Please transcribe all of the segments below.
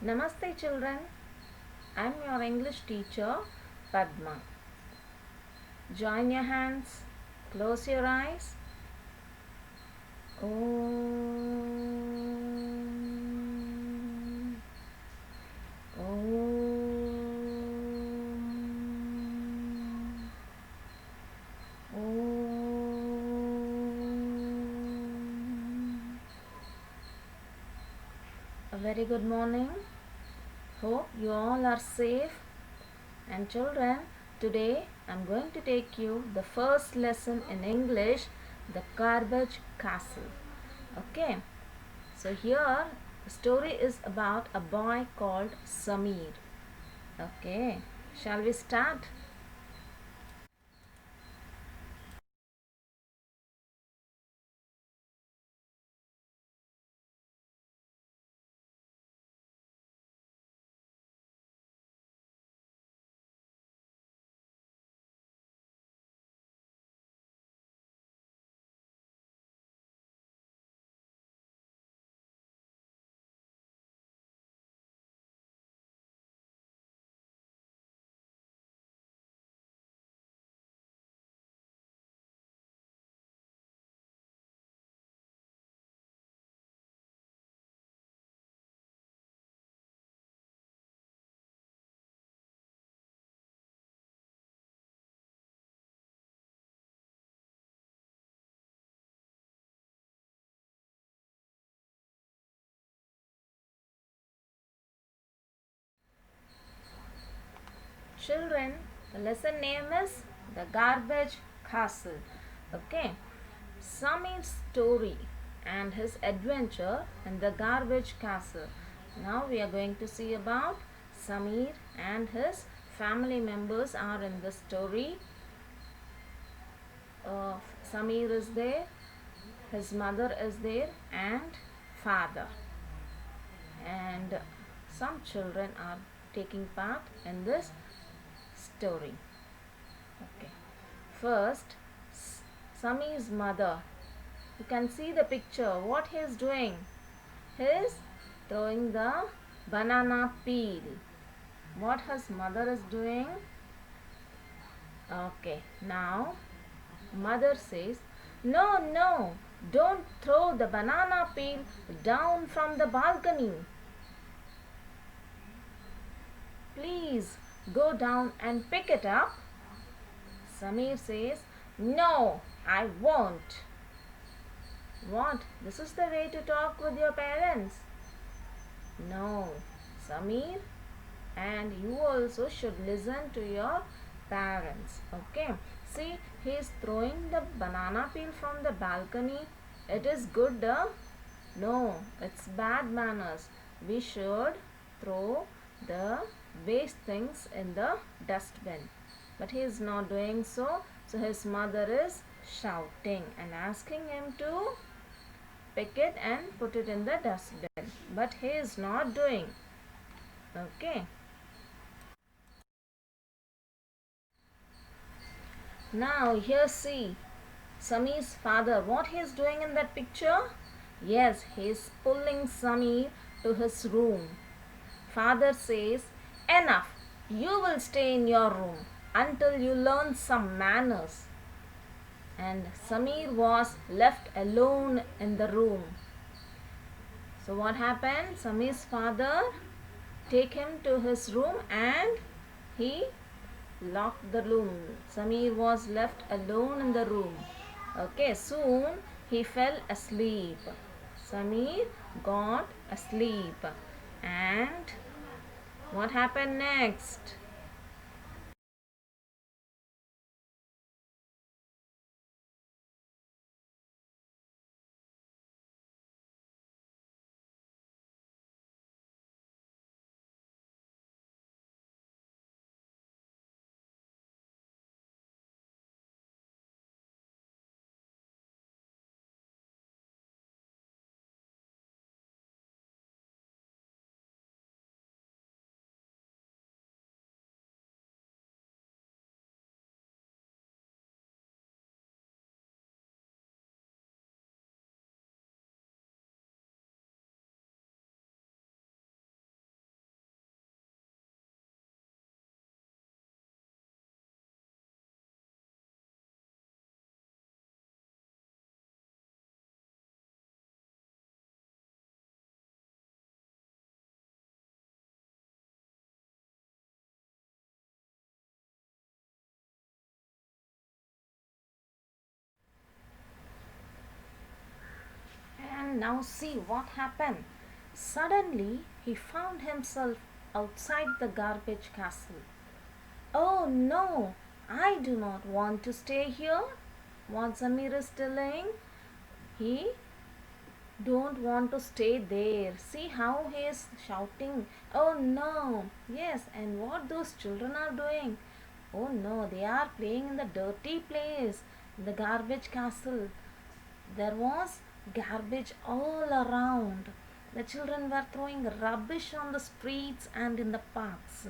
Namaste children, I am your English teacher Padma. Join your hands, close your eyes. Om. Om. Om. A very good morning. Hope you all are safe. And children, today I am going to take you the first lesson in English, the garbage castle. Okay, so here the story is about a boy called Samir. Okay, shall we start? Children, the lesson name is the garbage castle. Okay, Samir's story and his adventure in the garbage castle. Now we are going to see about Samir and his family members are in the story. Samir is there, his mother is there, and father. And some children are taking part in this story. Okay. First, Samir's mother. You can see the picture. What he is doing? He is throwing the banana peel. What his mother is doing? Okay. Now, mother says, no, no, don't throw the banana peel down from the balcony. Please go down and pick it up. Samir says, no, I won't. What? This is the way to talk with your parents? No, Samir, and you also should listen to your parents. Okay. See, he is throwing the banana peel from the balcony. It is good, no, it's bad manners. We should throw the waste things in the dustbin. But he is not doing so. So his mother is shouting and asking him to pick it and put it in the dustbin. But he is not doing. Okay. Now here see Samir's father. What he is doing in that picture? Yes, he is pulling Samir to his room. Father says, enough. You will stay in your room until you learn some manners. And Samir was left alone in the room. So what happened? Samir's father take him to his room and he locked the room. Samir was left alone in the room. Okay, soon he fell asleep. Samir got asleep. And what happened next? now see what happened. Suddenly, he found himself outside the garbage castle. Oh no, I do not want to stay here. What Samir is telling, he don't want to stay there. See how he is shouting. Oh no. Yes, and what those children are doing? Oh no, they are playing in the dirty place, the garbage castle. There was garbage all around. The children were throwing rubbish on the streets and in the parks.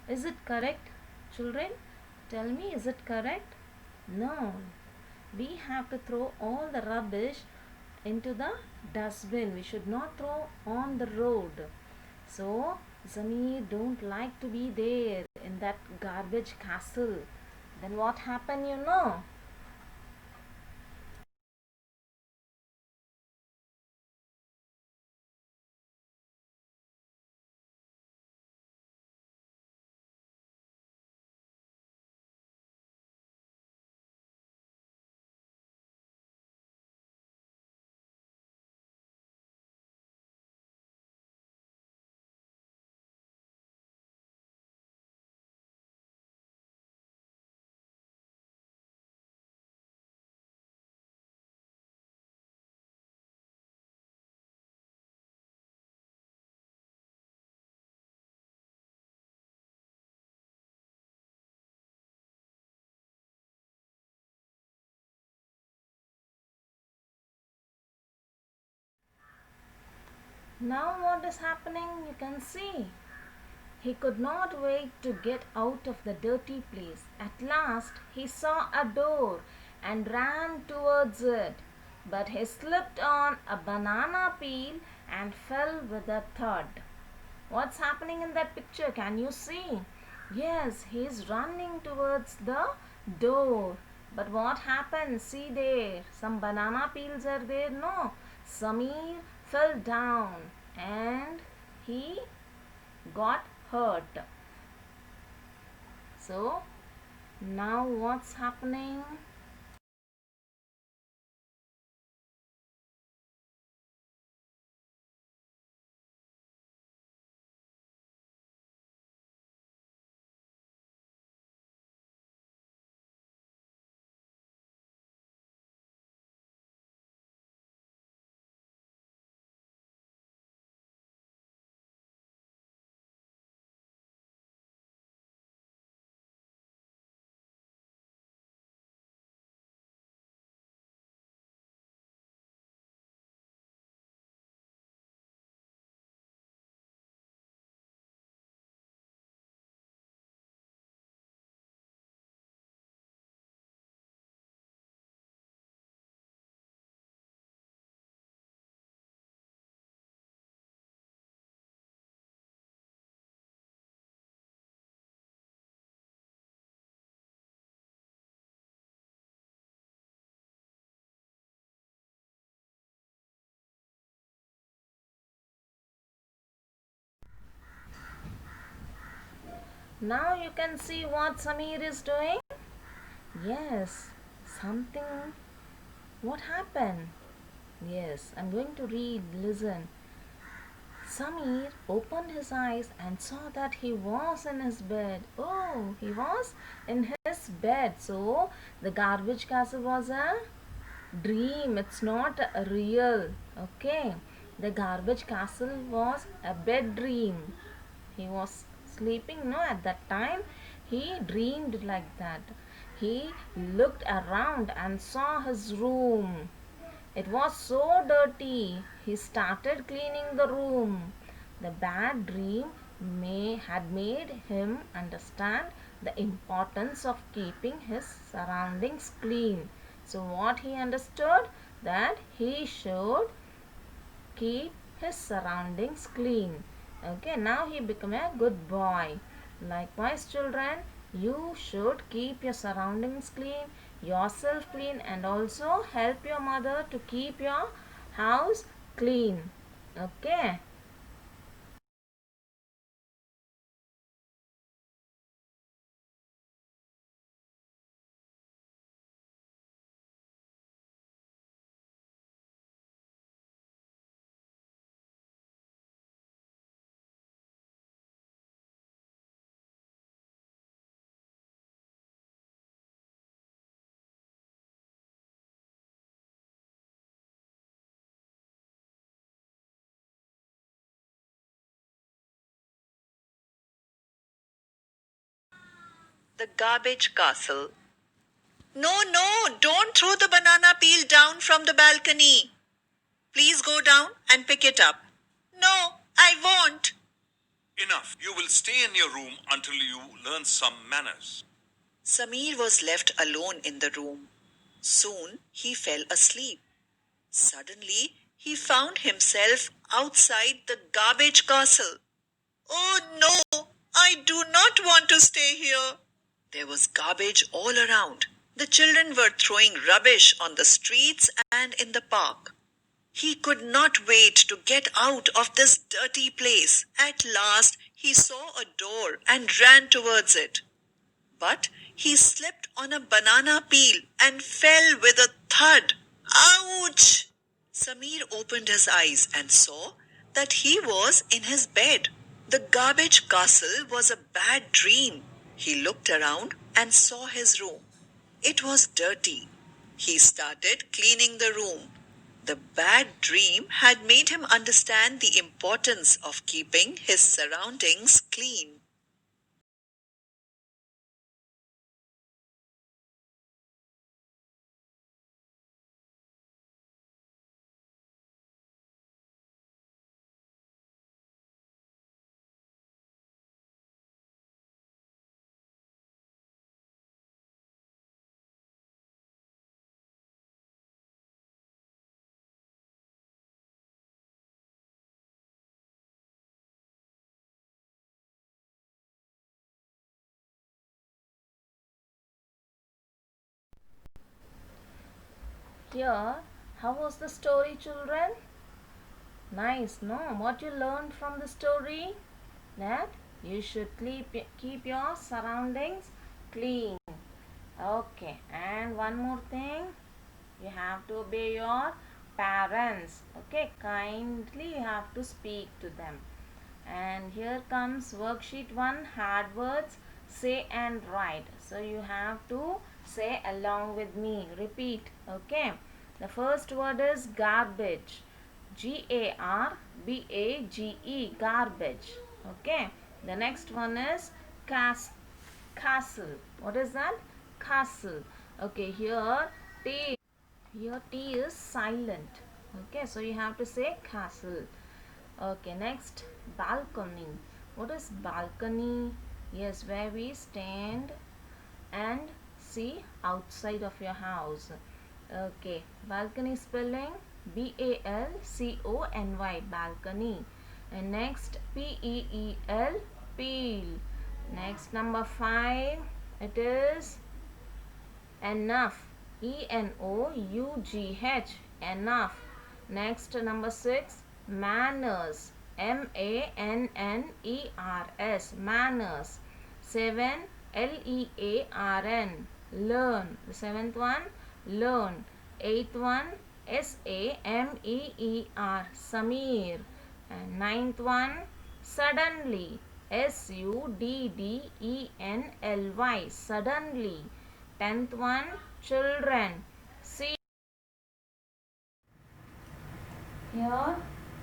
Is it correct, children? Tell me, is it correct? No. We have to throw all the rubbish into the dustbin. We should not throw on the road. So, Zamir don't like to be there in that garbage castle. Then what happened, you know? Now what is happening? You can see. He could not wait to get out of the dirty place. At last, he saw a door and ran towards it. But he slipped on a banana peel and fell with a thud. What's happening in that picture? Can you see? Yes, he is running towards the door. But what happened? See there, some banana peels are there. No, Samir fell down and he got hurt. So now what's happening? Now you can see what Samir is doing. Yes, something. What happened? Yes, I'm going to read. Listen. Samir opened his eyes and saw that he was in his bed. Oh, he was in his bed. So the garbage castle was a dream. It's not a real. Okay. The garbage castle was a bed dream. He was sleeping, no, at that time. He dreamed like that. He looked around and saw his room. It was so dirty. He started cleaning the room. The bad dream had made him understand the importance of keeping his surroundings clean. So what he understood, that he should keep his surroundings clean. Okay, now he became a good boy. Likewise, children, you should keep your surroundings clean, yourself clean, and also help your mother to keep your house clean. Okay. The garbage castle. No, no, don't throw the banana peel down from the balcony. Please go down and pick it up. No, I won't. Enough. You will stay in your room until you learn some manners. Samir was left alone in the room. Soon he fell asleep. Suddenly he found himself outside the garbage castle. Oh no, I do not want to stay here. There was garbage all around. The children were throwing rubbish on the streets and in the park. He could not wait to get out of this dirty place. At last, he saw a door and ran towards it. But he slipped on a banana peel and fell with a thud. Ouch! Samir opened his eyes and saw that he was in his bed. The garbage castle was a bad dream. He looked around and saw his room. It was dirty. He started cleaning the room. The bad dream had made him understand the importance of keeping his surroundings clean. Dear, how was the story, children? Nice, no? What you learned from the story? That you should keep your surroundings clean. Okay, and one more thing, you have to obey your parents. Okay, kindly you have to speak to them. And here comes worksheet 1, hard words, say and write. So you have to say along with me. Repeat. Okay. The first word is garbage. Garbage. Garbage. Okay. The next one is castle. What is that? Castle. Okay. Here T is silent. Okay. So you have to say castle. Okay, next, balcony. What is balcony? Yes, where we stand and see outside of your house. Okay, balcony spelling Balcony, balcony. And next, Peel, peel. Next, number 5, it is enough, Enoughh, enough. Next, number 6, manners, Manners, manners. 7, Learn, learn. The 7th one, learn. 8th one, Samir. And 9th one, suddenly, Suddenly, suddenly. 10th one, children. See here,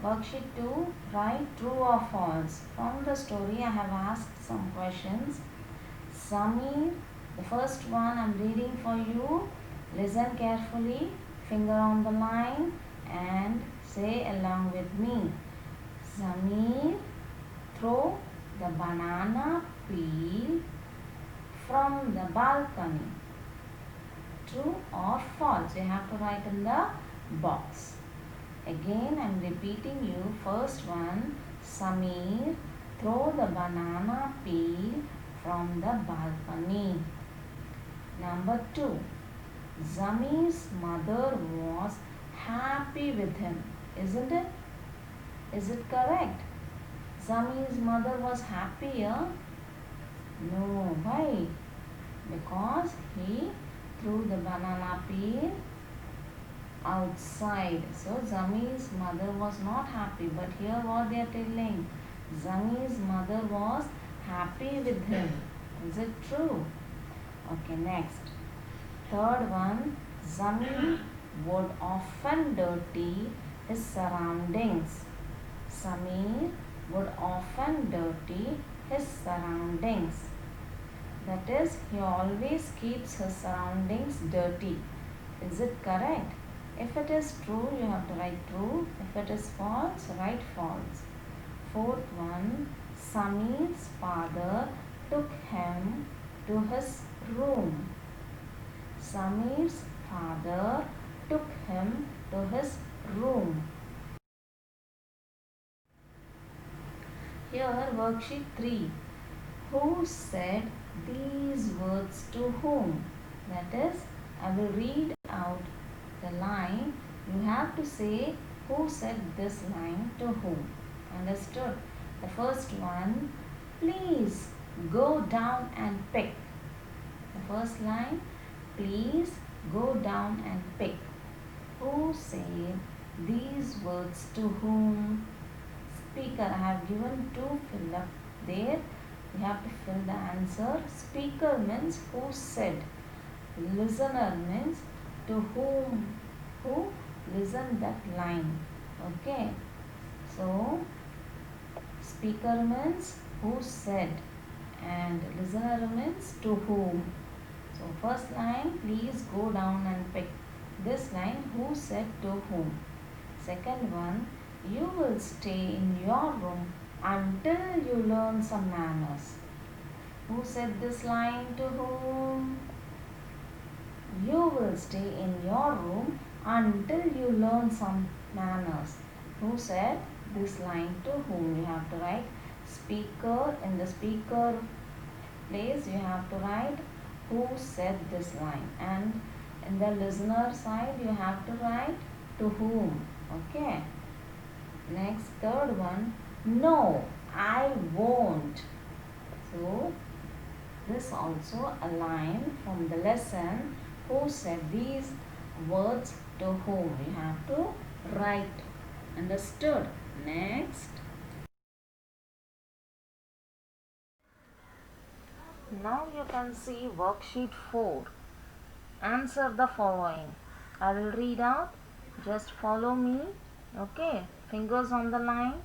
worksheet 2, write true or false. From the story, I have asked some questions. Samir, the first one I'm reading for you. Listen carefully, finger on the line, and say along with me. Samir, throw the banana peel from the balcony. True or false? You have to write in the box. Again, I am repeating you. First one, Samir, throw the banana peel from the balcony. Number 2, Zamir's mother was happy with him. Isn't it? Is it correct? Zamir's mother was happier? No. Why? Because he threw the banana peel outside. So Zamir's mother was not happy. But here what they are telling? Zamir's mother was happy with him. Is it true? Okay, next. Third one, Zamir would often dirty his surroundings. Samir would often dirty his surroundings. That is, he always keeps his surroundings dirty. Is it correct? If it is true, you have to write true. If it is false, write false. Fourth one, Samir's father took him to his room. Samir's father took him to his room. Here, worksheet 3. Who said these words to whom? That is, I will read out the line. You have to say who said this line to whom. Understood? The first one, please go down and pick. The first line, please go down and pick. Who said these words to whom? Speaker. I have given two fill up there. You have to fill the answer. Speaker means who said. Listener means to whom, who listened that line. Okay. So, speaker means who said and listener means to whom. So, first line, please go down and pick. This line, who said to whom. Second one, you will stay in your room until you learn some manners. Who said this line to whom? You will stay in your room until you learn some manners. Who said this line to whom? You have to write speaker. In the speaker place, you have to write who said this line. And in the listener side, you have to write to whom. Okay. Next, third one, no, I won't. So, this also a line from the lesson, who said these words to whom. You have to write. Understood? Next. Now you can see worksheet 4. Answer the following. I will read out. Just follow me. Okay. Fingers on the line.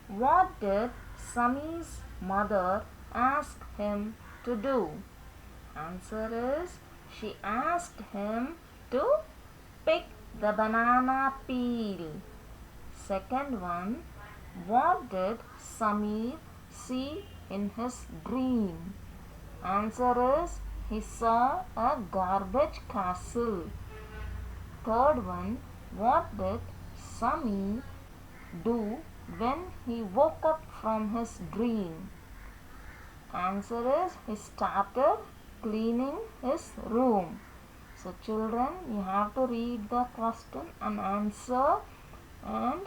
What did Sammy's mother ask him to do? Answer is, she asked him to pick the banana peel. Second one, what did Samir see in his dream? Answer is, he saw a garbage castle. Third one, what did Samir do when he woke up from his dream? Answer is, he started cleaning his room. So children, you have to read the question and answer and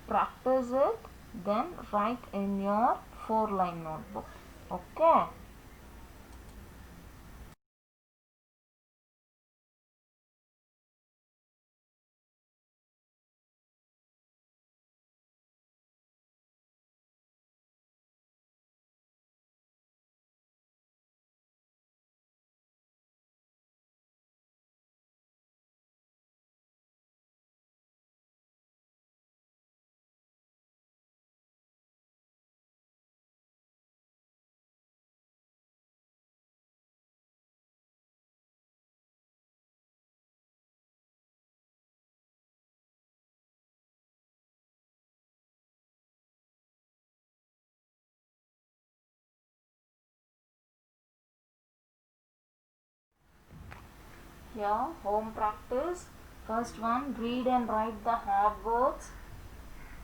practice it, then write in your 4-line notebook. Okay. Here, home practice. First one, read and write the hard words.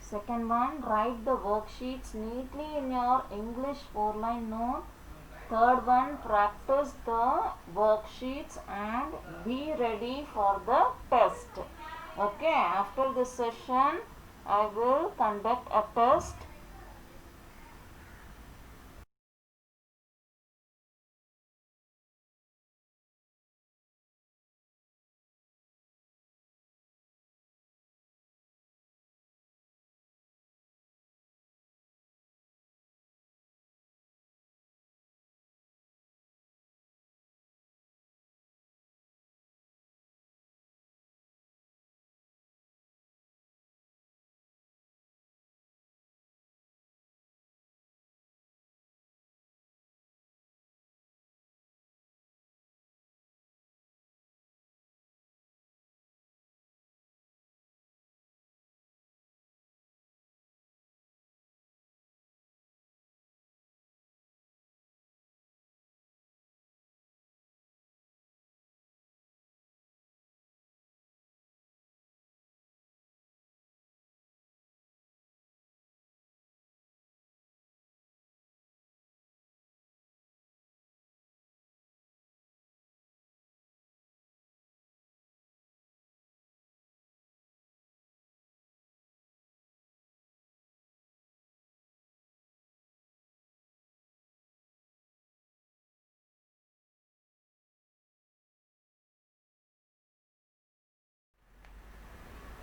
Second one, write the worksheets neatly in your English 4-line note. Third one, practice the worksheets and be ready for the test. Okay, after this session, I will conduct a test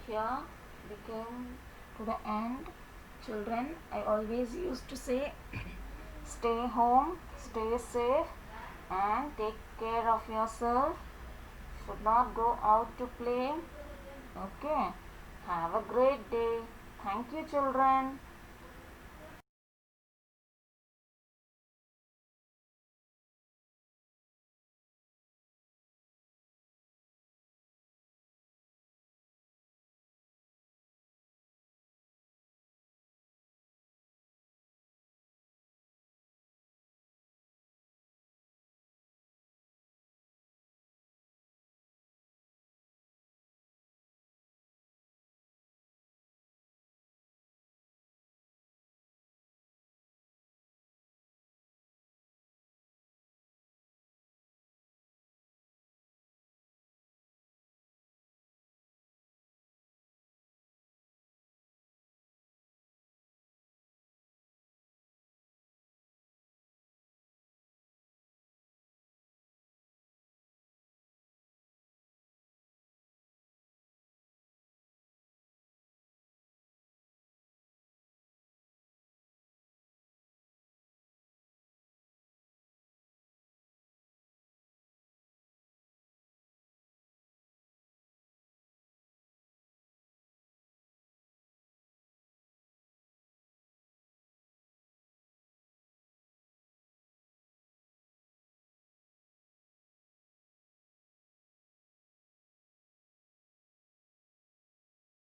here we came to the end. Children, I always used to say stay home, stay safe, and take care of yourself. Should not go out to play. Okay. Have a great day. Thank you, children.